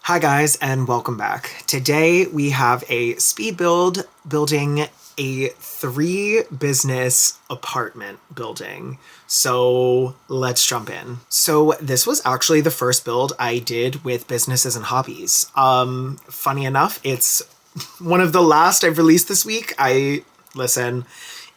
Hi guys and welcome back. Today we have a speed build building a 3 business apartment building. So let's jump in. So this was actually the first build I did with businesses and hobbies. Funny enough, it's one of the last I've released this week. Listen,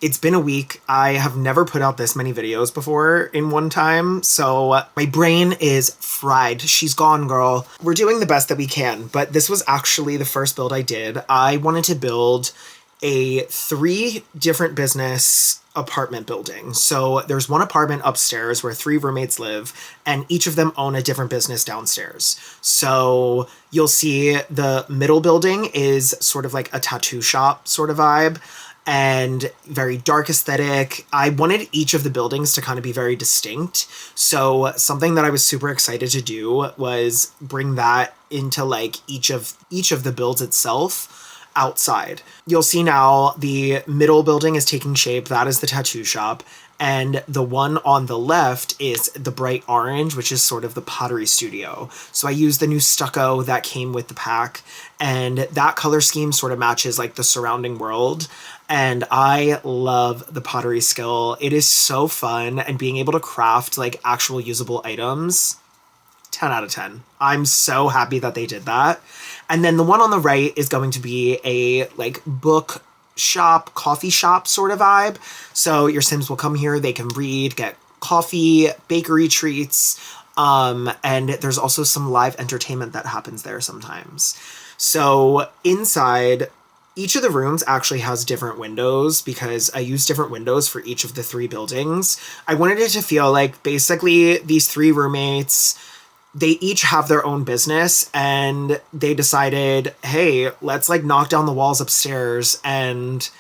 it's been a week. I have never put out this many videos before in one time, so my brain is fried. She's gone, girl. We're doing the best that we can, but this was actually the first build I did. I wanted to build a 3 different business apartment building. So there's one apartment upstairs where 3 roommates live, and each of them own a different business downstairs. So you'll see the middle building is sort of like a tattoo shop sort of vibe and very dark aesthetic. I wanted each of the buildings to kind of be very distinct. So something that I was super excited to do was bring that into like each of the builds itself outside. You'll see now the middle building is taking shape. That is the tattoo shop. And the one on the left is the bright orange, which is sort of the pottery studio. So I used the new stucco that came with the pack, and that color scheme sort of matches like the surrounding world. And I love the pottery skill. It is so fun, and being able to craft like actual usable items, 10 out of 10. I'm so happy that they did that. And then the one on the right is going to be a like book shop, coffee shop sort of vibe. So your Sims will come here, they can read, get coffee, bakery treats, and there's also some live entertainment that happens there sometimes. So inside, each of the rooms actually has different windows because I use different windows for each of the 3 buildings. I wanted it to feel like basically these 3 roommates, they each have their own business, and they decided, hey, let's like knock down the walls upstairs and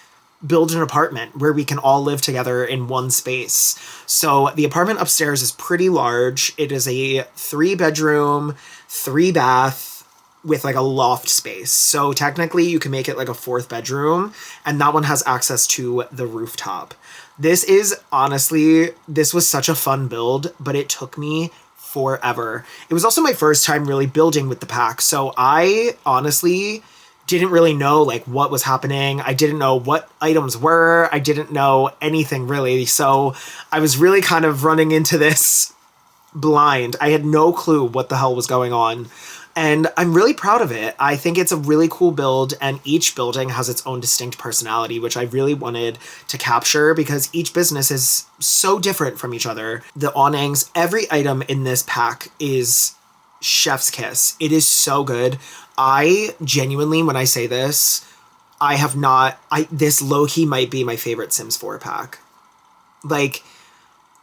build an apartment where we can all live together in one space. So the apartment upstairs is pretty large. It is a 3 bedroom, 3 bath with like a loft space. So technically you can make it like a 4th bedroom, and that one has access to the rooftop. This was such a fun build, but it took me forever. It was also my first time really building with the pack, so I honestly didn't really know like what was happening. I didn't know what items were. I didn't know anything really. So I was really kind of running into this blind. I had no clue what the hell was going on. And I'm really proud of it. I think it's a really cool build, and each building has its own distinct personality, which I really wanted to capture because each business is so different from each other. The awnings, every item in this pack is chef's kiss. It is so good. I genuinely, when I say this, this low-key might be my favorite Sims 4 pack. Like,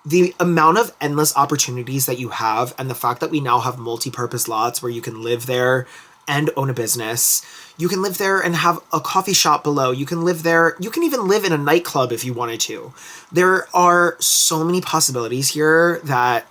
the amount of endless opportunities that you have, and the fact that we now have multi-purpose lots where you can live there and own a business. You can live there and have a coffee shop below. You can live there. You can even live in a nightclub if you wanted to. There are so many possibilities here that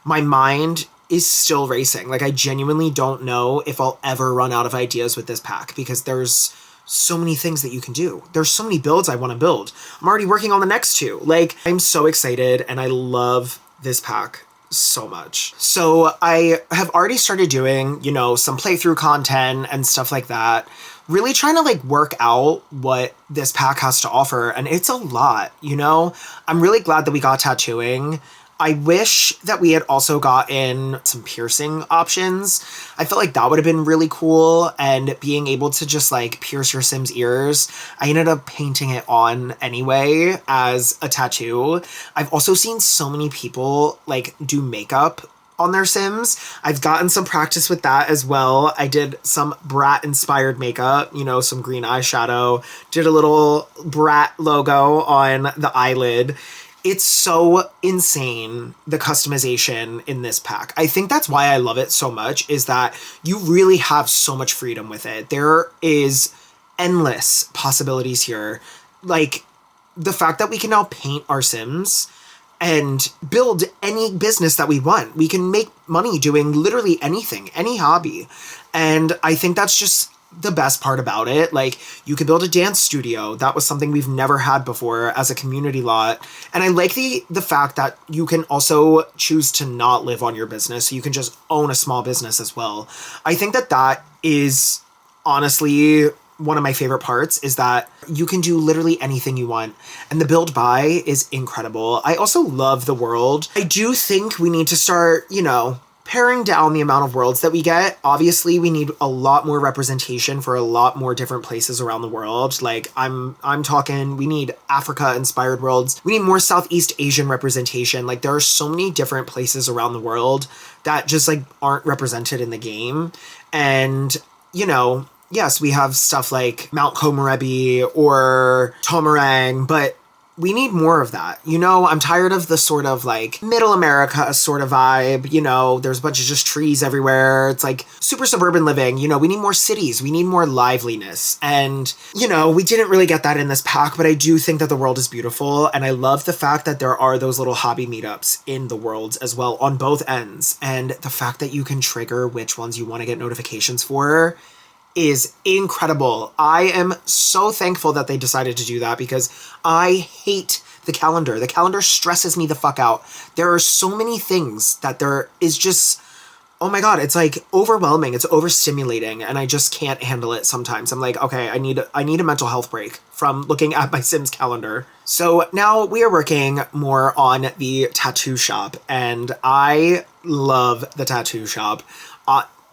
my mind is still racing. Like, I genuinely don't know if I'll ever run out of ideas with this pack because there's so many things that you can do. There's so many builds I want to build. I'm already working on the next 2. Like, I'm so excited, and I love this pack so much. So I have already started doing, some playthrough content and stuff like that. Really trying to like work out what this pack has to offer, and it's a lot, I'm really glad that we got tattooing. I wish that we had also gotten some piercing options. I felt like that would have been really cool, and being able to just like pierce your Sim's ears. I ended up painting it on anyway as a tattoo. I've also seen so many people like do makeup on their Sims. I've gotten some practice with that as well. I did some Brat inspired makeup, some green eyeshadow, did a little Brat logo on the eyelid. It's so insane, the customization in this pack. I think that's why I love it so much, is that you really have so much freedom with it. There is endless possibilities here. Like, the fact that we can now paint our Sims and build any business that we want. We can make money doing literally anything, any hobby. And I think that's just the best part about it. Like, you can build a dance studio. That was something we've never had before as a community lot. And I like the fact that you can also choose to not live on your business. So you can just own a small business as well. I think that that is honestly one of my favorite parts, is that you can do literally anything you want. And the build buy is incredible. I also love the world. I do think we need to start, paring down the amount of worlds that we get. Obviously, we need a lot more representation for a lot more different places around the world. Like, I'm talking, we need Africa-inspired worlds. We need more Southeast Asian representation. Like, there are so many different places around the world that just, like, aren't represented in the game. And, yes, we have stuff like Mount Komorebi or Tomarang, but we need more of that. I'm tired of the sort of like middle America sort of vibe. There's a bunch of just trees everywhere. It's like super suburban living. We need more cities. We need more liveliness. And, we didn't really get that in this pack, but I do think that the world is beautiful. And I love the fact that there are those little hobby meetups in the worlds as well on both ends. And the fact that you can trigger which ones you want to get notifications for is incredible. I am so thankful that they decided to do that, because I hate the calendar. The calendar stresses me the fuck out. There are so many things that there is just, oh my God, it's like overwhelming. It's overstimulating, and I just can't handle it sometimes. I'm like, okay, I need a mental health break from looking at my Sims calendar. So now we are working more on the tattoo shop, and I love the tattoo shop.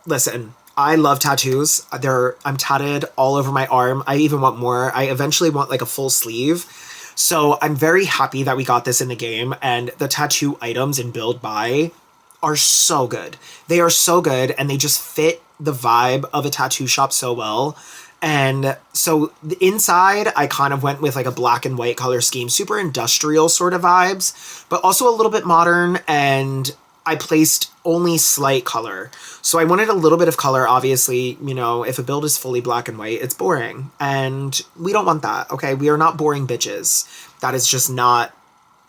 Listen, I love tattoos. I'm tatted all over my arm. I even want more. I eventually want like a full sleeve. So I'm very happy that we got this in the game, and the tattoo items in build buy are so good. They are so good, and they just fit the vibe of a tattoo shop so well. And so the inside, I kind of went with like a black and white color scheme, super industrial sort of vibes, but also a little bit modern, and I placed only slight color. So I wanted a little bit of color. Obviously, if a build is fully black and white, it's boring. And we don't want that, okay? We are not boring bitches. That is just not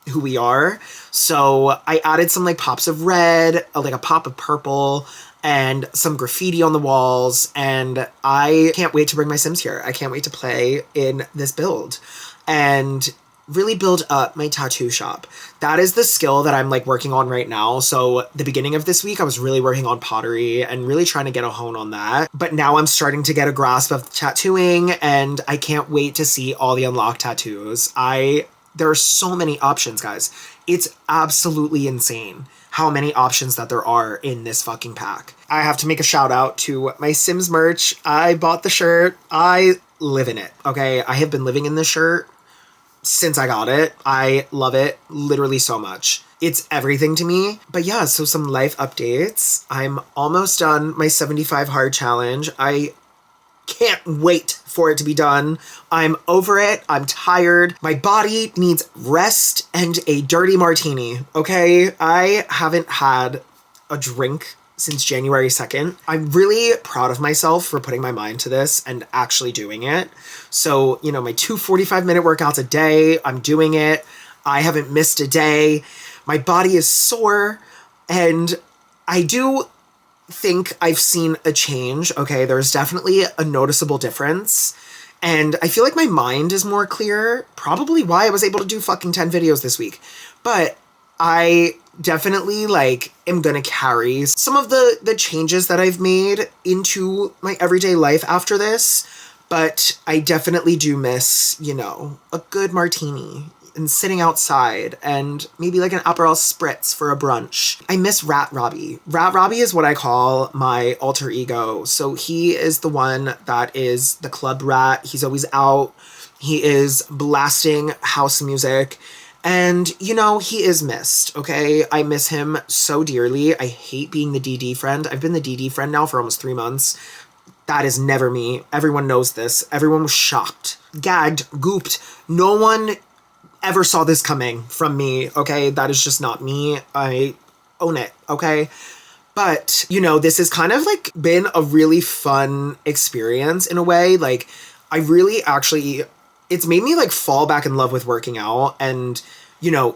who we are. So I added some like pops of red, like a pop of purple, and some graffiti on the walls. And I can't wait to bring my Sims here. I can't wait to play in this build and really build up my tattoo shop. That is the skill that I'm like working on right now. So the beginning of this week, I was really working on pottery and really trying to get a hone on that. But now I'm starting to get a grasp of tattooing, and I can't wait to see all the unlocked tattoos. There are so many options, guys. It's absolutely insane how many options that there are in this fucking pack. I have to make a shout out to my Sims merch. I bought the shirt. I live in it, okay? I have been living in this shirt since I got it. I love it literally so much. It's everything to me. But yeah, so some life updates. I'm almost done my 75 hard challenge. I can't wait for it to be done. I'm over it. I'm tired. My body needs rest and a dirty martini, okay? I haven't had a drink since January 2nd. I'm really proud of myself for putting my mind to this and actually doing it. So, my 2 45-minute workouts a day, I'm doing it. I haven't missed a day. My body is sore, and I do think I've seen a change. Okay, there's definitely a noticeable difference. And I feel like my mind is more clear. Probably why I was able to do fucking 10 videos this week. But I definitely am gonna carry some of the changes that I've made into my everyday life after this. But I definitely do miss, a good martini and sitting outside and maybe like an Aperol Spritz for a brunch. I miss Rat Robbie. Rat Robbie is what I call my alter ego. So he is the one that is the club rat. He's always out. He is blasting house music. And, he is missed, okay? I miss him so dearly. I hate being the DD friend. I've been the DD friend now for almost 3 months. That is never me. Everyone knows this. Everyone was shocked, gagged, gooped. No one ever saw this coming from me, okay? That is just not me. I own it, okay? But, this has kind of been a really fun experience in a way. I really actually, it's made me fall back in love with working out and,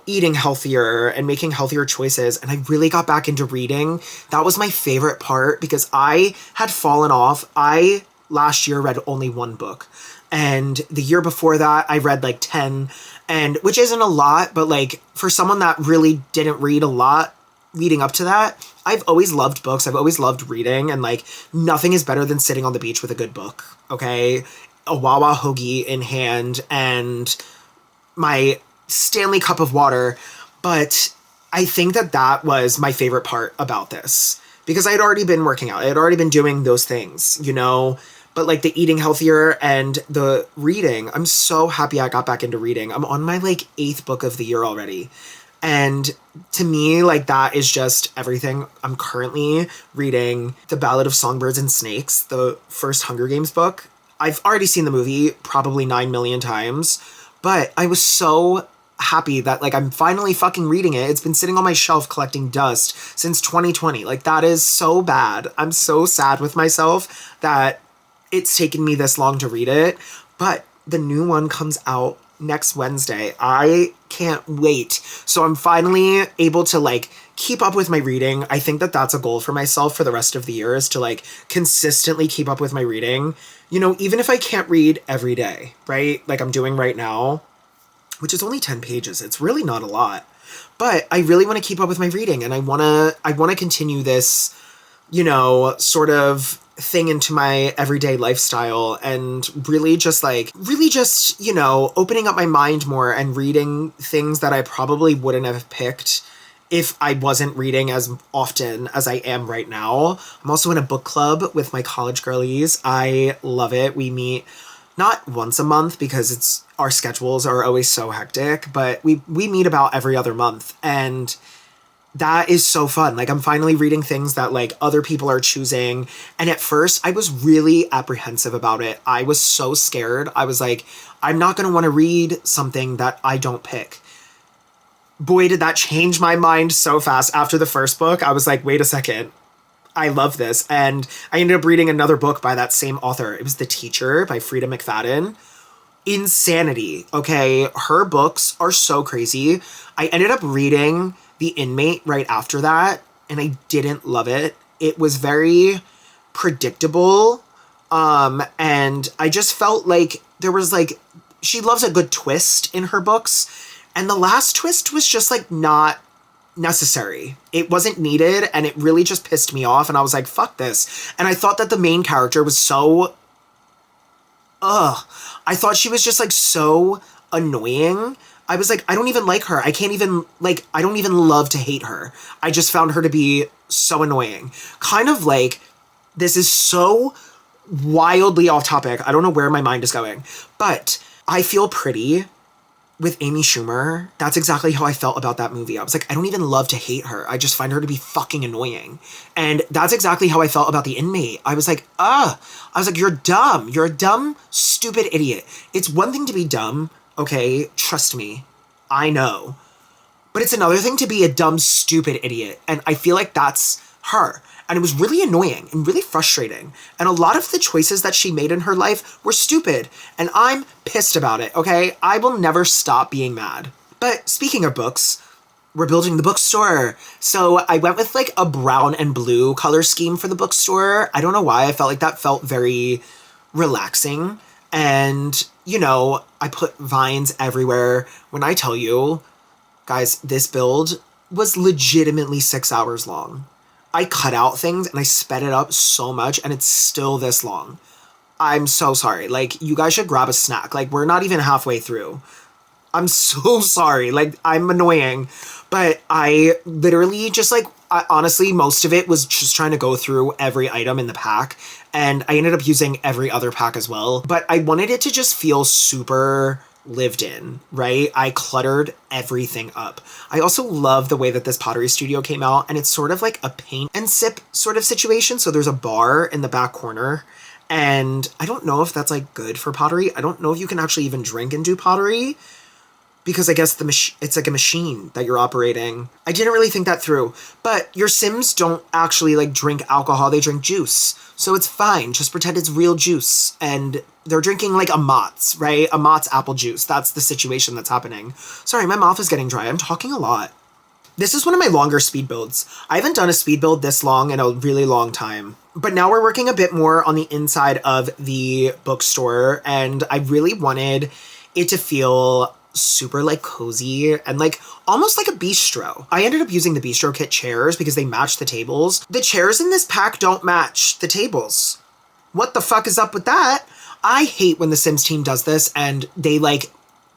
eating healthier and making healthier choices. And I really got back into reading. That was my favorite part because I had fallen off. I last year read only one book. And the year before that, I read like 10, and which isn't a lot, but like for someone that really didn't read a lot leading up to that, I've always loved books. I've always loved reading, and like nothing is better than sitting on the beach with a good book, okay? A Wawa hoagie in hand and my Stanley cup of water. But I think that that was my favorite part about this, because I had already been working out. I had already been doing those things, you know? But like the eating healthier and the reading, I'm so happy I got back into reading. I'm on my like 8th book of the year already. And to me, like that is just everything. I'm currently reading The Ballad of Songbirds and Snakes, the first Hunger Games book. I've already seen the movie probably 9 million times, but I was so happy that like I'm finally fucking reading it. It's been sitting on my shelf collecting dust since 2020. Like that is so bad. I'm so sad with myself that it's taken me this long to read it, but the new one comes out next Wednesday. I can't wait. So I'm finally able to like keep up with my reading. I think that that's a goal for myself for the rest of the year, is to like consistently keep up with my reading. You know, even if I can't read every day, right? Like I'm doing right now, which is only 10 pages. It's really not a lot. But I really want to keep up with my reading, and I want to continue this, you know, sort of thing into my everyday lifestyle, and really just, you know, opening up my mind more and reading things that I probably wouldn't have picked if I wasn't reading as often as I am right now. I'm also in a book club with my college girlies. I love it. We meet not once a month because our schedules are always so hectic, but we meet about every other month, and that is so fun. Like I'm finally reading things that like other people are choosing. And at first I was really apprehensive about it. I was so scared. I was like, I'm not going to want to read something that I don't pick. Boy, did that change my mind so fast. After the first book, I was like, wait a second. I love this. And I ended up reading another book by that same author. It was The Teacher by Frida McFadden. Insanity. Okay. Her books are so crazy. I ended up reading The Inmate right after that, and I didn't love it. It was very predictable. And I just felt like there was like, she loves a good twist in her books. And the last twist was just like not necessary. It wasn't needed, and it really just pissed me off. And I was like, fuck this. And I thought that the main character was so, I thought she was just like so annoying. I was like, I don't even like her. I don't even love to hate her. I just found her to be so annoying. Kind of like, this is so wildly off topic. I don't know where my mind is going, but I Feel Pretty with Amy Schumer. That's exactly how I felt about that movie. I was like, I don't even love to hate her. I just find her to be fucking annoying. And that's exactly how I felt about The Inmate. I was like, you're dumb. You're a dumb, stupid idiot. It's one thing to be dumb. Okay, trust me. I know. But it's another thing to be a dumb, stupid idiot. And I feel like that's her. And it was really annoying and really frustrating. And a lot of the choices that she made in her life were stupid. And I'm pissed about it, okay? I will never stop being mad. But speaking of books, we're building the bookstore. So I went with like a brown and blue color scheme for the bookstore. I don't know why. I felt like that felt very relaxing. And, you know, I put vines everywhere. When I tell you, guys, this build was legitimately 6 hours long. I cut out things and I sped it up so much, and it's still this long. I'm so sorry. Like, you guys should grab a snack. Like, we're not even halfway through. I'm so sorry. Like, I'm annoying. But I literally just honestly, most of it was just trying to go through every item in the pack. And I ended up using every other pack as well. But I wanted it to just feel super lived in, right? I cluttered everything up. I also love the way that this pottery studio came out, and it's sort of like a paint and sip sort of situation. So there's a bar in the back corner, and I don't know if that's like good for pottery. I don't know if you can actually even drink and do pottery, because I guess it's like a machine that you're operating. I didn't really think that through. But your Sims don't actually like drink alcohol, they drink juice. So it's fine. Just pretend it's real juice. And they're drinking like a Mott's, right? A Mott's apple juice. That's the situation that's happening. Sorry, my mouth is getting dry. I'm talking a lot. This is one of my longer speed builds. I haven't done a speed build this long in a really long time. But now we're working a bit more on the inside of the bookstore, and I really wanted it to feel super like cozy and like almost like a bistro. I ended up using the bistro kit chairs because they match the tables. The chairs in this pack don't match the tables. What the fuck is up with that? I hate when the Sims team does this and they like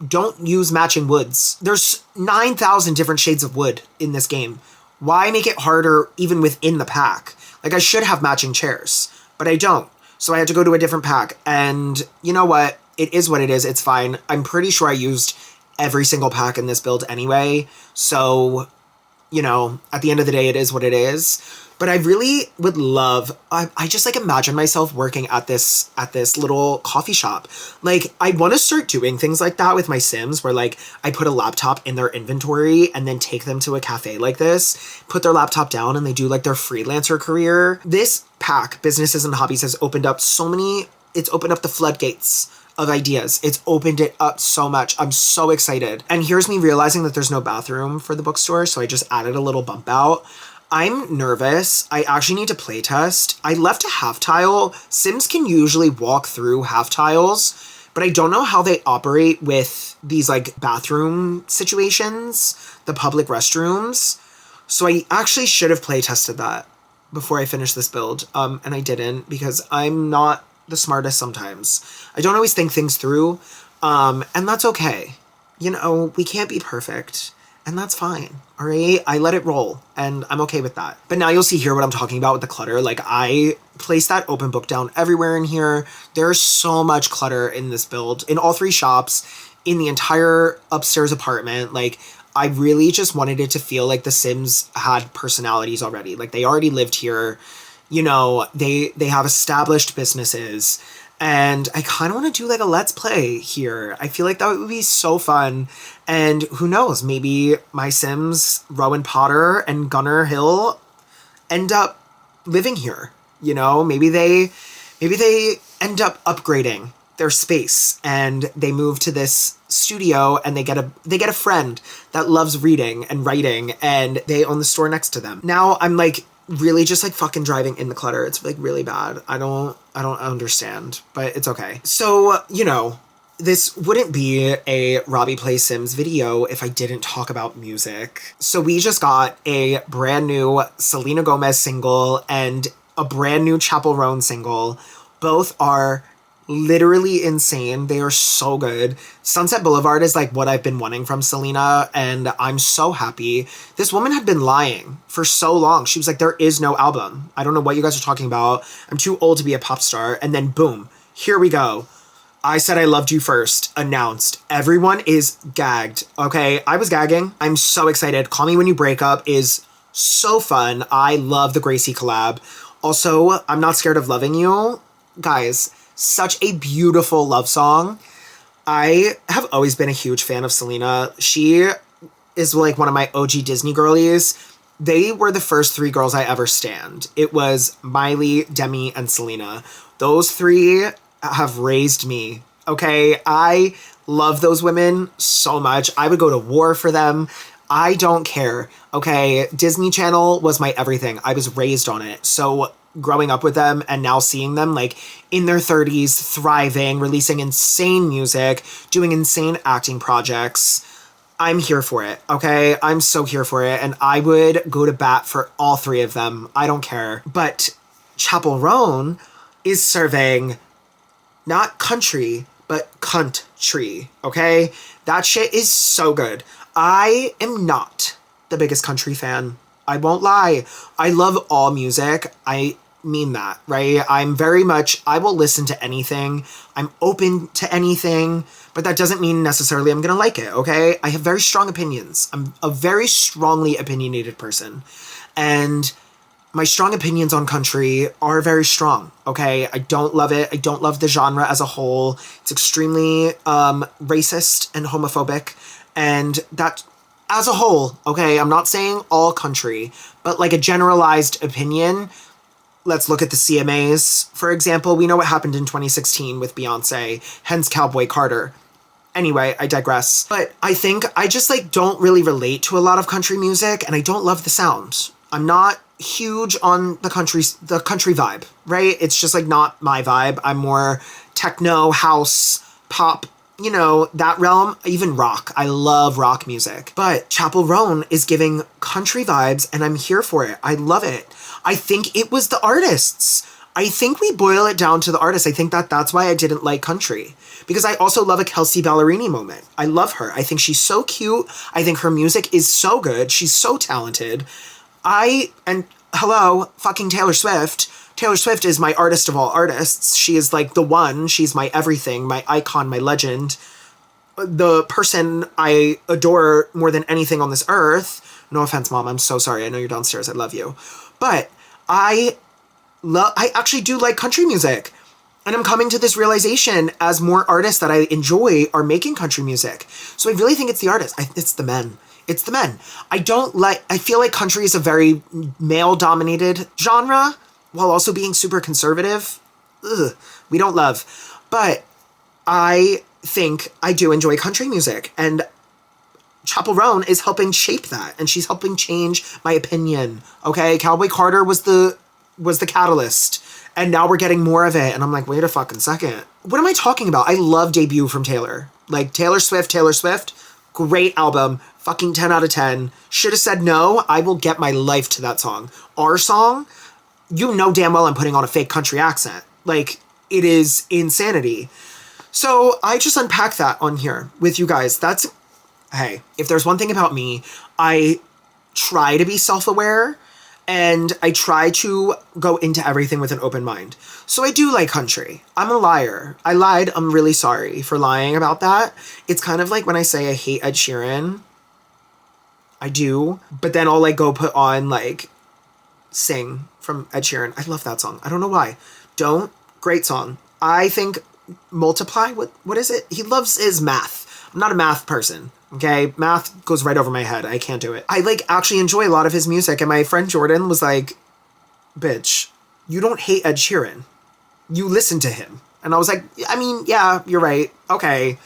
don't use matching woods. There's 9,000 different shades of wood in this game. Why make it harder even within the pack? Like, I should have matching chairs, but I don't. So I had to go to a different pack. And you know what? It is what it is. It's fine. I'm pretty sure I used every single pack in this build anyway. So, you know, at the end of the day, it is what it is. But I really would love, I just like imagine myself working at this little coffee shop. Like, I want to start doing things like that with my Sims where like I put a laptop in their inventory and then take them to a cafe like this, put their laptop down and they do like their freelancer career. This pack, Businesses and Hobbies, has opened up it's opened up the floodgates of ideas. It's opened it up so much. I'm so excited. And here's me realizing that there's no bathroom for the bookstore, so I just added a little bump out. I'm nervous. I actually need to play test. I left a half tile. Sims can usually walk through half tiles, but I don't know how they operate with these like bathroom situations, the public restrooms. So I actually should have play tested that before I finished this build. And I didn't because I'm not the smartest sometimes. I don't always think things through. And that's okay. You know, we can't be perfect. And that's fine, all right? I let it roll, and I'm okay with that. But now you'll see here what I'm talking about with the clutter. Like, I placed that open book down everywhere in here. There's so much clutter in this build, in all three shops, in the entire upstairs apartment. Like, I really just wanted it to feel like the Sims had personalities already. Like, they already lived here. You know, they have established businesses. And I kind of want to do like a let's play here. I feel like that would be so fun. And who knows, maybe my Sims, Rowan Potter and Gunnar Hill, end up living here. You know, maybe they end up upgrading their space and they move to this studio and they get a friend that loves reading and writing and they own the store next to them. Now I'm like really just like fucking driving in the clutter. It's like really bad. I don't understand, but it's okay. So, you know, this wouldn't be a Robbie Plays Sims video if I didn't talk about music. So we just got a brand new Selena Gomez single and a brand new Chapel Roan single. Both are literally insane. They are so good. Sunset Boulevard is like what I've been wanting from Selena, and I'm so happy. This woman had been lying for so long. She was like, there is no album. I don't know what you guys are talking about. I'm too old to be a pop star. And then boom, here we go. I Said I Loved You First, announced. Everyone is gagged, okay? I was gagging. I'm so excited. Call Me When You Break Up is so fun. I love the Gracie collab. Also, I'm Not Scared of Loving You. Guys, such a beautiful love song. I have always been a huge fan of Selena. She is like one of my OG Disney girlies. They were the first three girls I ever stanned. It was Miley, Demi, and Selena. Those three have raised me, okay? I love those women so much. I would go to war for them. I don't care, okay? Disney Channel was my everything. I was raised on it. So growing up with them and now seeing them like in their 30s, thriving, releasing insane music, doing insane acting projects, I'm here for it, okay? I'm so here for it, and I would go to bat for all three of them. I don't care. But Chapel Roan is serving not country, but cunt tree, okay? That shit is so good. I am not the biggest country fan. I won't lie. I love all music. I mean that, right? I'm very much, I will listen to anything. I'm open to anything, but that doesn't mean necessarily I'm gonna like it, okay? I have very strong opinions. I'm a very strongly opinionated person. And my strong opinions on country are very strong, okay? I don't love it. I don't love the genre as a whole. It's extremely racist and homophobic. And that, as a whole, okay, I'm not saying all country, but like a generalized opinion. Let's look at the CMAs. For example, we know what happened in 2016 with Beyonce, hence Cowboy Carter. Anyway, I digress. But I think I just like don't really relate to a lot of country music, and I don't love the sound. I'm not huge on the country vibe, right? It's just like not my vibe. I'm more techno, house, pop, you know, that realm, even rock. I love rock music. But Chapel Roan is giving country vibes, and I'm here for it. I love it. I think it was the artists. I think we boil it down to the artist. I think that's why I didn't like country. Because I also love a Kelsey Ballerini moment. I love her. I think she's so cute. I think her music is so good. She's so talented. And hello, fucking Taylor Swift. Taylor Swift is my artist of all artists. She is like the one. She's my everything, my icon, my legend. The person I adore more than anything on this earth. No offense, Mom. I'm so sorry. I know you're downstairs. I love you. But I actually do like country music. And I'm coming to this realization as more artists that I enjoy are making country music. So I really think it's the artists. It's the men. It's the men. I feel like country is a very male-dominated genre while also being super conservative. Ugh, we don't love. But I think I do enjoy country music. And Chapel Roan is helping shape that. And she's helping change my opinion. Okay? Cowboy Carter was the catalyst. And now we're getting more of it. And I'm like, wait a fucking second. What am I talking about? I love Debut from Taylor. Like, Taylor Swift. Great album. Fucking 10 out of 10. Should have said no. I will get my life to that song. Our song, you know damn well I'm putting on a fake country accent. Like, it is insanity. So I just unpack that on here with you guys. Hey, if there's one thing about me, I try to be self-aware. And I try to go into everything with an open mind. So I do like country. I'm a liar. I lied. I'm really sorry for lying about that. It's kind of like when I say I hate Ed Sheeran. I do. But then I'll like go put on like Sing from Ed Sheeran. I love that song. I don't know why. Don't. Great song. I think Multiply. What is it? He loves his math. I'm not a math person. Okay, math goes right over my head. I can't do it. I like actually enjoy a lot of his music, and my friend Jordan was like, bitch, you don't hate Ed Sheeran. You listen to him. And I was like, I mean, yeah, you're right. Okay.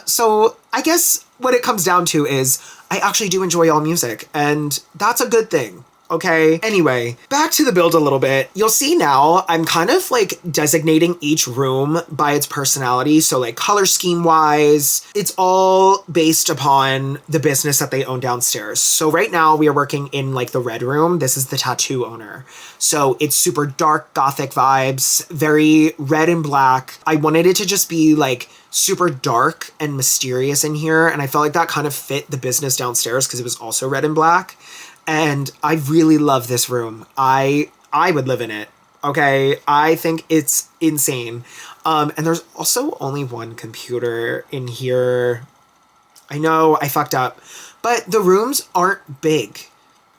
So I guess what it comes down to is I actually do enjoy all music, and that's a good thing. Okay. Anyway, back to the build a little bit. You'll see now I'm kind of like designating each room by its personality. So like color scheme wise, it's all based upon the business that they own downstairs. So right now we are working in like the red room. This is the tattoo owner. So it's super dark gothic vibes, very red and black. I wanted it to just be like super dark and mysterious in here. And I felt like that kind of fit the business downstairs because it was also red and black. And I really love this room. I would live in it. Okay. I think it's insane. And there's also only one computer in here. I know I fucked up, but the rooms aren't big.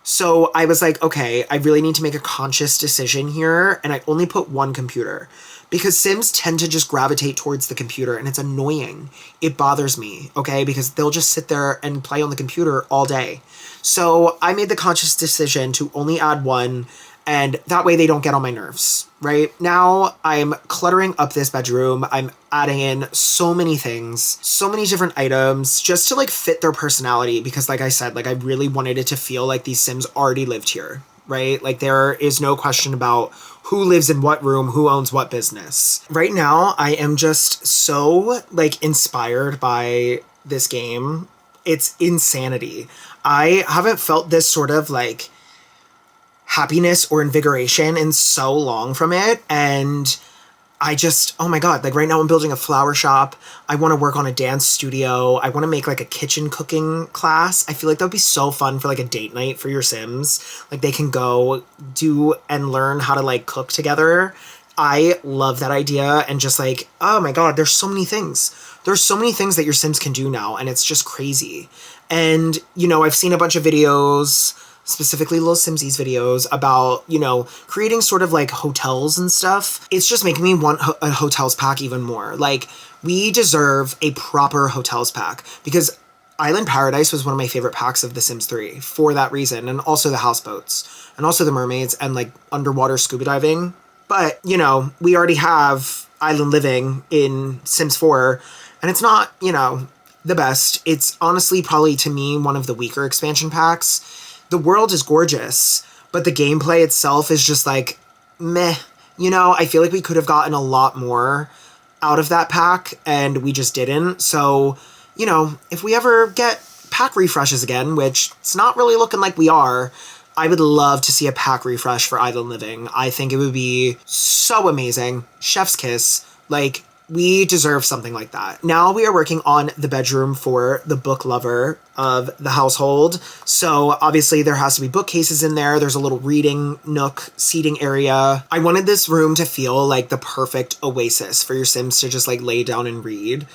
So I was like, okay, I really need to make a conscious decision here. And I only put one computer because Sims tend to just gravitate towards the computer and it's annoying. It bothers me. Okay. Because they'll just sit there and play on the computer all day. So I made the conscious decision to only add one, and that way they don't get on my nerves, right? Now I'm cluttering up this bedroom. I'm adding in so many things, so many different items just to like fit their personality because like I said, like I really wanted it to feel like these Sims already lived here, right? Like there is no question about who lives in what room, who owns what business. Right now I am just so like inspired by this game. It's insanity. I haven't felt this sort of like happiness or invigoration in so long from it. And I just, oh my God, like right now I'm building a flower shop. I want to work on a dance studio. I want to make like a kitchen cooking class. I feel like that would be so fun for like a date night for your Sims. Like they can go do and learn how to like cook together. I love that idea. And just like, oh my God, there's so many things. There's so many things that your Sims can do now. And it's just crazy. And, you know, I've seen a bunch of videos, specifically Little Simsies videos about, you know, creating sort of like hotels and stuff. It's just making me want a hotels pack even more. Like we deserve a proper hotels pack because Island Paradise was one of my favorite packs of The Sims 3 for that reason. And also the houseboats and also the mermaids and like underwater scuba diving. But, you know, we already have Island Living in Sims 4. And it's not, the best. It's honestly probably to me one of the weaker expansion packs. The world is gorgeous, but the gameplay itself is just like meh. I feel like we could have gotten a lot more out of that pack and we just didn't. So, if we ever get pack refreshes again, which it's not really looking like we are, I would love to see a pack refresh for Island Living. I think it would be so amazing. Chef's kiss. Like, we deserve something like that. Now we are working on the bedroom for the book lover of the household. So obviously there has to be bookcases in there. There's a little reading nook, seating area. I wanted this room to feel like the perfect oasis for your Sims to just like lay down and read.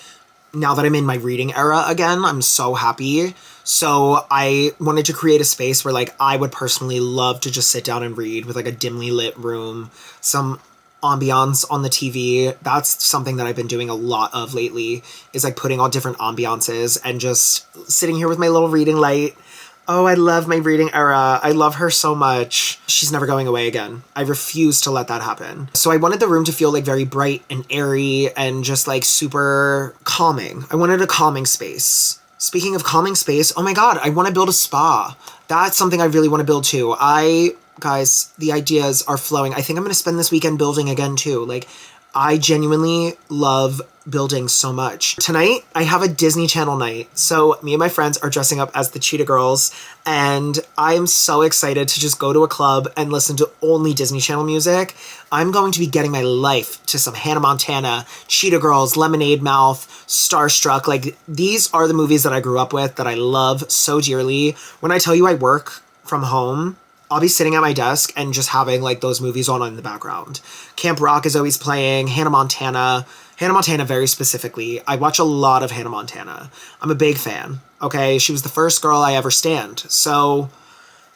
Now that I'm in my reading era again, I'm so happy. So I wanted to create a space where like I would personally love to just sit down and read with like a dimly lit room, some ambiance on the TV. That's something that I've been doing a lot of lately, is like putting on different ambiances and just sitting here with my little reading light. Oh, I love my reading era. I love her so much. She's never going away again. I refuse to let that happen. So I wanted the room to feel like very bright and airy and just like super calming. I wanted a calming space. Speaking of calming space, oh my God, I want to build a spa. That's something I really want to build too. Guys, the ideas are flowing. I think I'm going to spend this weekend building again too. Like, I genuinely love building so much. Tonight, I have a Disney Channel night. So me and my friends are dressing up as the Cheetah Girls, and I am so excited to just go to a club and listen to only Disney Channel music. I'm going to be getting my life to some Hannah Montana, Cheetah Girls, Lemonade Mouth, Starstruck. Like, these are the movies that I grew up with that I love so dearly. When I tell you I work from home, I'll be sitting at my desk and just having like those movies on in the background. Camp Rock is always playing, Hannah Montana very specifically. I watch a lot of Hannah Montana. I'm a big fan, okay? She was the first girl I ever stanned. So,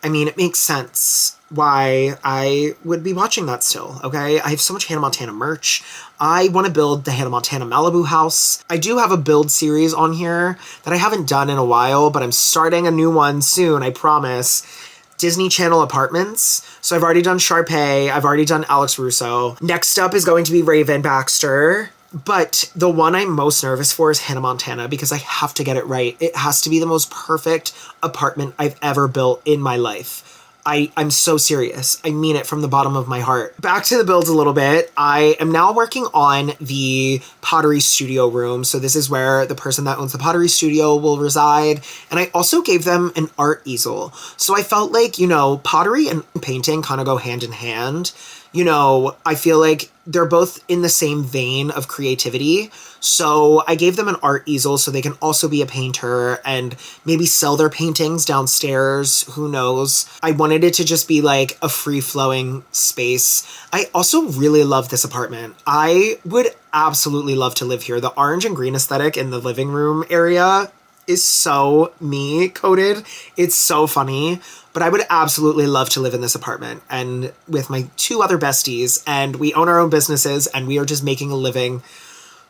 I mean, it makes sense why I would be watching that still, okay? I have so much Hannah Montana merch. I want to build the Hannah Montana Malibu house. I do have a build series on here that I haven't done in a while, but I'm starting a new one soon, I promise. Disney Channel apartments. So I've already done Sharpay. I've already done Alex Russo. Next up is going to be Raven Baxter. But the one I'm most nervous for is Hannah Montana because I have to get it right. It has to be the most perfect apartment I've ever built in my life. I'm so serious. I mean it from the bottom of my heart. Back to the builds a little bit. I am now working on the pottery studio room. So this is where the person that owns the pottery studio will reside. And I also gave them an art easel. So I felt like, pottery and painting kind of go hand in hand. I feel like they're both in the same vein of creativity. So I gave them an art easel so they can also be a painter and maybe sell their paintings downstairs. Who knows? I wanted it to just be like a free-flowing space. I also really love this apartment. I would absolutely love to live here. The orange and green aesthetic in the living room area is so me coded. It's so funny. But I would absolutely love to live in this apartment and with my two other besties, and we own our own businesses and we are just making a living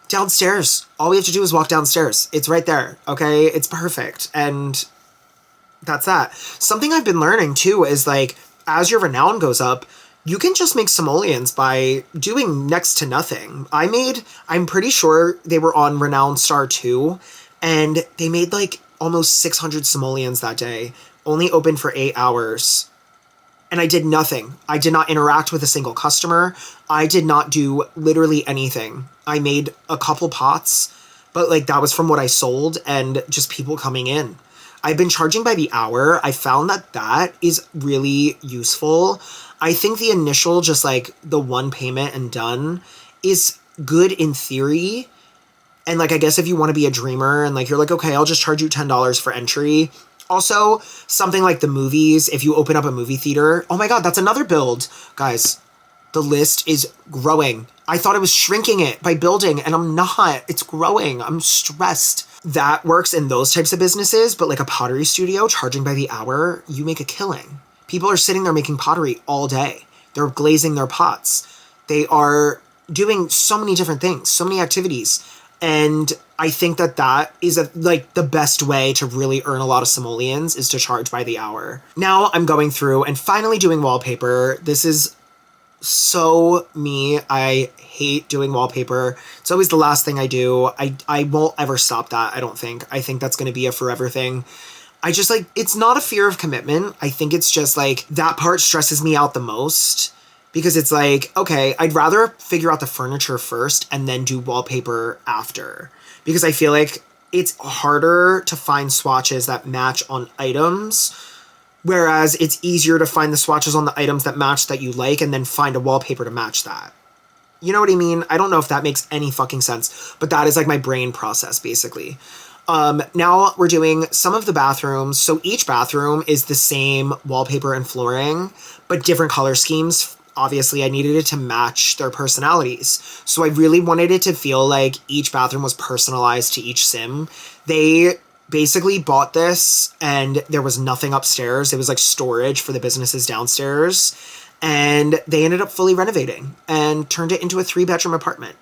downstairs. All we have to do is walk downstairs. It's right there, okay? It's perfect. And that's that. Something I've been learning too is like, as your renown goes up, you can just make simoleons by doing next to nothing. I'm pretty sure they were on Renown Star 2, and they made like almost 600 simoleons that day. Only open for 8 hours. And I did nothing. I did not interact with a single customer. I did not do literally anything. I made a couple pots, but like that was from what I sold and just people coming in. I've been charging by the hour. I found that is really useful. I think the initial, just like the one payment and done, is good in theory. And like, I guess if you want to be a dreamer and like, you're like, okay, I'll just charge you $10 for entry. Also, something like the movies, if you open up a movie theater, oh my God, that's another build. Guys, the list is growing. I thought I was shrinking it by building, and I'm not. It's growing. I'm stressed. That works in those types of businesses, but like a pottery studio, charging by the hour, you make a killing. People are sitting there making pottery all day. They're glazing their pots. They are doing so many different things, so many activities. And I think that is like the best way to really earn a lot of simoleons is to charge by the hour. Now I'm going through and finally doing wallpaper. This is so me. I hate doing wallpaper. It's always the last thing I do. I won't ever stop that, I don't think. I think that's going to be a forever thing. I just like, it's not a fear of commitment. I think it's just like that part stresses me out the most because it's like, okay, I'd rather figure out the furniture first and then do wallpaper after because I feel like it's harder to find swatches that match on items. Whereas it's easier to find the swatches on the items that match that you like and then find a wallpaper to match that. You know what I mean? I don't know if that makes any fucking sense, but that is like my brain process basically. Now we're doing some of the bathrooms. So each bathroom is the same wallpaper and flooring, but different color schemes. Obviously, I needed it to match their personalities. So I really wanted it to feel like each bathroom was personalized to each sim. They basically bought this and there was nothing upstairs. It was like storage for the businesses downstairs. And they ended up fully renovating and turned it into a 3-bedroom apartment.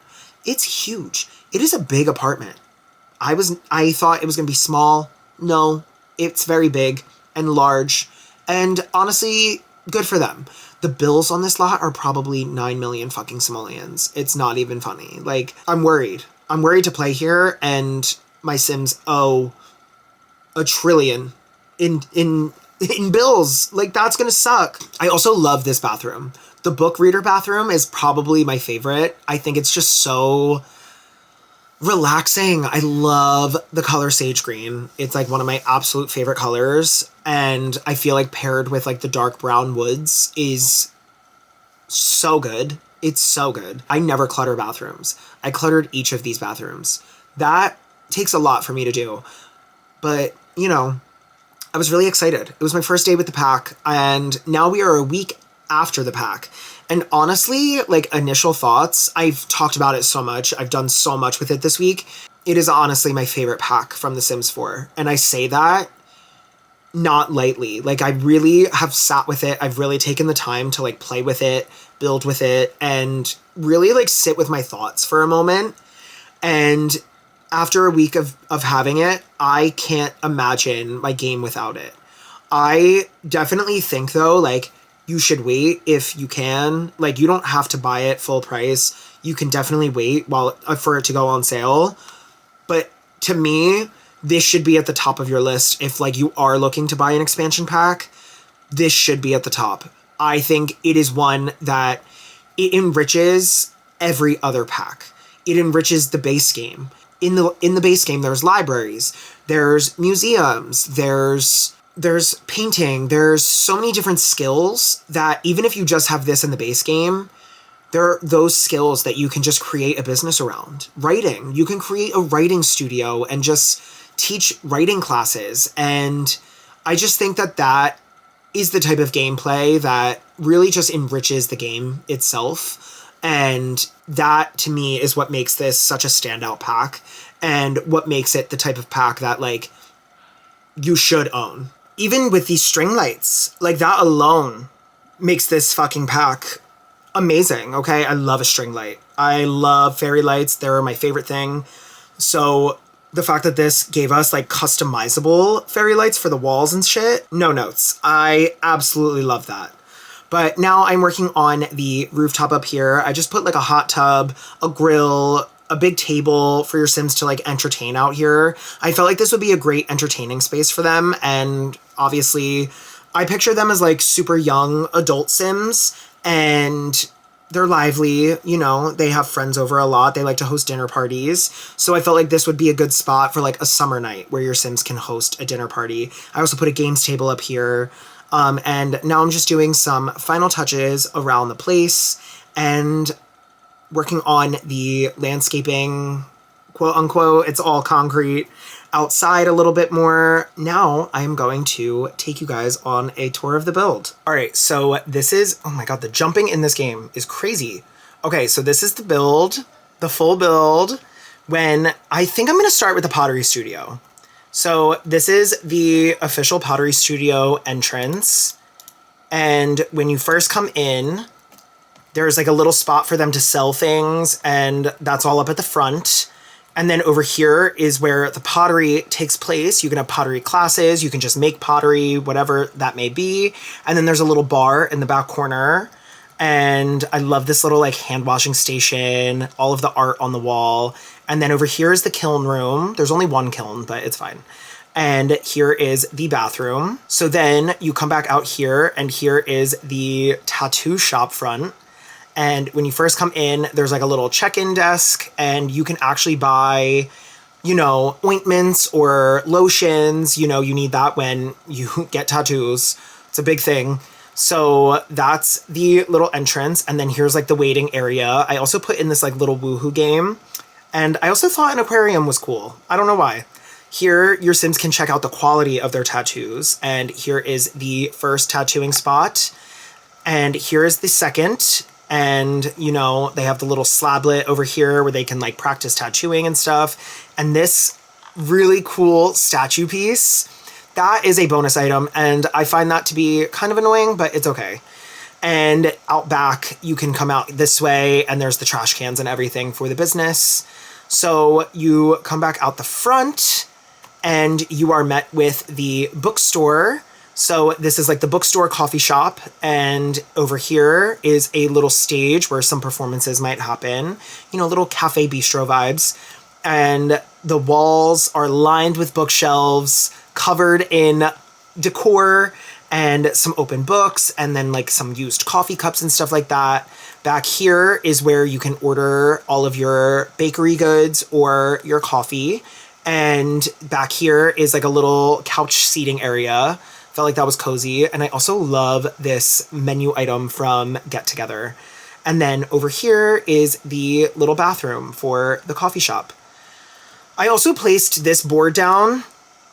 It's huge. It is a big apartment. I thought it was going to be small. No, it's very big and large. And honestly, good for them. The bills on this lot are probably 9 million fucking simoleons. It's not even funny. Like, I'm worried. I'm worried to play here and my Sims owe a trillion in bills. Like, that's going to suck. I also love this bathroom. The book reader bathroom is probably my favorite. I think it's just so relaxing. I love the color sage green. It's like one of my absolute favorite colors. And I feel like paired with like the dark brown woods is so good. It's so good. I never clutter bathrooms. I cluttered each of these bathrooms. That takes a lot for me to do. But, you know, I was really excited. It was my first day with the pack. And now we are a week after the pack. And honestly, like initial thoughts, I've talked about it so much. I've done so much with it this week. It is honestly my favorite pack from The Sims 4. And I say that not lightly. Like I really have sat with it. I've really taken the time to like play with it, build with it, and really like sit with my thoughts for a moment. And after a week of having it, I can't imagine my game without it. I definitely think though, like, you should wait if you can. Like, you don't have to buy it full price. You can definitely wait for it to go on sale. But to me, this should be at the top of your list. If like you are looking to buy an expansion pack, this should be at the top. I think it is one that it enriches every other pack. It enriches the base game. In the base game, there's libraries, there's museums, there's painting, there's so many different skills that even if you just have this in the base game, there are those skills that you can just create a business around. Writing, you can create a writing studio and just teach writing classes. And I just think that that is the type of gameplay that really just enriches the game itself. And that to me is what makes this such a standout pack and what makes it the type of pack that like you should own. Even with these string lights, like that alone makes this fucking pack amazing, okay? I love a string light. I love fairy lights. They're my favorite thing. So the fact that this gave us like customizable fairy lights for the walls and shit, no notes. I absolutely love that. But now I'm working on the rooftop up here. I just put like a hot tub, a grill, a big table for your Sims to like entertain out here. I felt like this would be a great entertaining space for them. And obviously I picture them as like super young adult Sims and they're lively, you know, they have friends over a lot. They like to host dinner parties. So I felt like this would be a good spot for like a summer night where your Sims can host a dinner party. I also put a games table up here. And now I'm just doing some final touches around the place and working on the landscaping, quote unquote. It's all concrete outside a little bit more. Now I'm going to take you guys on a tour of the build. All right, so this is, oh my God, the jumping in this game is crazy. Okay, so this is the build, the full build, when I think I'm gonna start with the pottery studio. So this is the official pottery studio entrance. And when you first come in, there's like a little spot for them to sell things, and that's all up at the front. And then over here is where the pottery takes place. You can have pottery classes, you can just make pottery, whatever that may be. And then there's a little bar in the back corner. And I love this little like hand washing station, all of the art on the wall. And then over here is the kiln room. There's only one kiln, but it's fine. And here is the bathroom. So then you come back out here, and here is the tattoo shop front. And when you first come in, there's like a little check-in desk, and you can actually buy, you know, ointments or lotions. You know, you need that when you get tattoos. It's a big thing. So that's the little entrance. And then here's like the waiting area. I also put in this like little woohoo game. And I also thought an aquarium was cool. I don't know why. Here, your Sims can check out the quality of their tattoos. And here is the first tattooing spot. And here is the second. And, you know, they have the little slablet over here where they can like practice tattooing and stuff. And this really cool statue piece, that is a bonus item. And I find that to be kind of annoying, but it's okay. And out back, you can come out this way, and there's the trash cans and everything for the business. So you come back out the front, and you are met with the bookstore. So this is like the bookstore coffee shop, and over here is a little stage where some performances might happen. You know, little cafe bistro vibes. And the walls are lined with bookshelves, covered in decor and some open books, and then like some used coffee cups and stuff like that. Back here is where you can order all of your bakery goods or your coffee. And back here is like a little couch seating area. Felt like that was cozy. And I also love this menu item from Get Together. And then over here is the little bathroom for the coffee shop. I also placed this board down.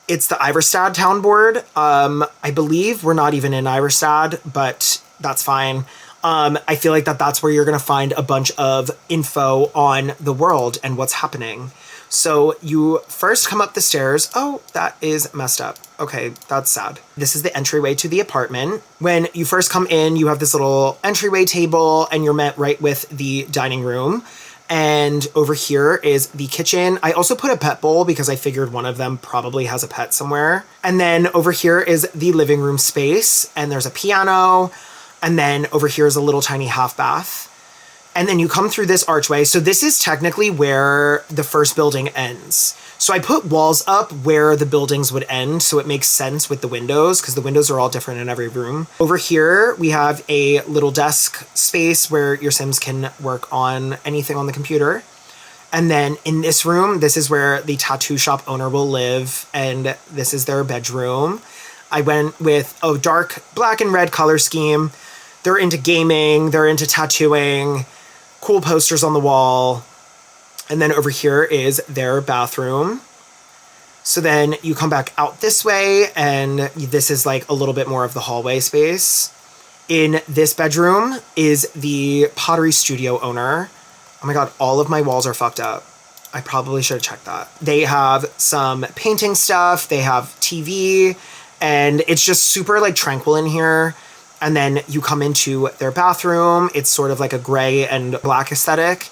It's the Iverstad town board. I believe we're not even in Iverstad, but that's fine. I feel like that's where you're going to find a bunch of info on the world and what's happening. So you first come up the stairs. Oh, that is messed up. Okay, that's sad. This is the entryway to the apartment. When you first come in, you have this little entryway table, and you're met right with the dining room. And over here is the kitchen. I also put a pet bowl because I figured one of them probably has a pet somewhere. And then over here is the living room space, and there's a piano. And then over here is a little tiny half bath. And then you come through this archway. So this is technically where the first building ends. So I put walls up where the buildings would end, so it makes sense with the windows, because the windows are all different in every room. Over here, we have a little desk space where your Sims can work on anything on the computer. And then in this room, this is where the tattoo shop owner will live, and this is their bedroom. I went with a dark black and red color scheme. They're into gaming, they're into tattooing, cool posters on the wall. And then over here is their bathroom. So then you come back out this way, and this is like a little bit more of the hallway space. In this bedroom is the pottery studio owner. Oh my God, all of my walls are fucked up. I probably should have checked that. They have some painting stuff, they have TV, and it's just super like tranquil in here. And then you come into their bathroom. It's sort of like a gray and black aesthetic.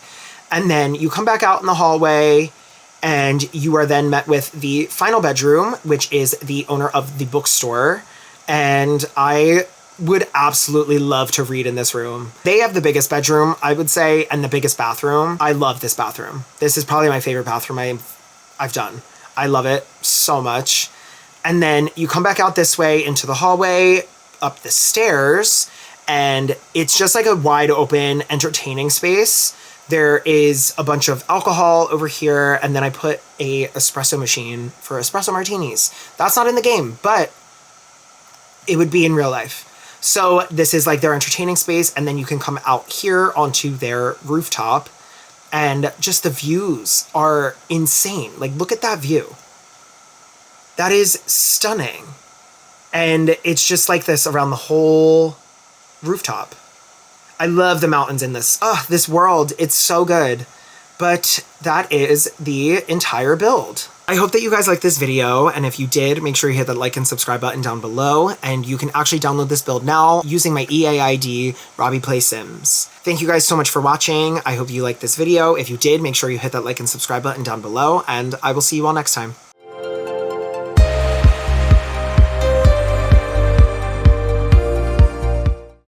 And then you come back out in the hallway, and you are then met with the final bedroom, which is the owner of the bookstore. And I would absolutely love to read in this room. They have the biggest bedroom, I would say, and the biggest bathroom. I love this bathroom. This is probably my favorite bathroom I've done. I love it so much. And then you come back out this way into the hallway, up the stairs, and it's just like a wide open entertaining space. There is a bunch of alcohol over here, and then I put a espresso machine for espresso martinis. That's not in the game, but it would be in real life. So this is like their entertaining space, and then you can come out here onto their rooftop, and just the views are insane. Like, look at that view. That is stunning. And it's just like this around the whole rooftop. I love the mountains in this. Oh, this world, it's so good. But that is the entire build. I hope that you guys liked this video, and if you did, make sure you hit that like and subscribe button down below, and you can actually download this build now using my EA ID, Robbie Plays Sims. Thank you guys so much for watching. I hope you liked this video. If you did, make sure you hit that like and subscribe button down below, and I will see you all next time.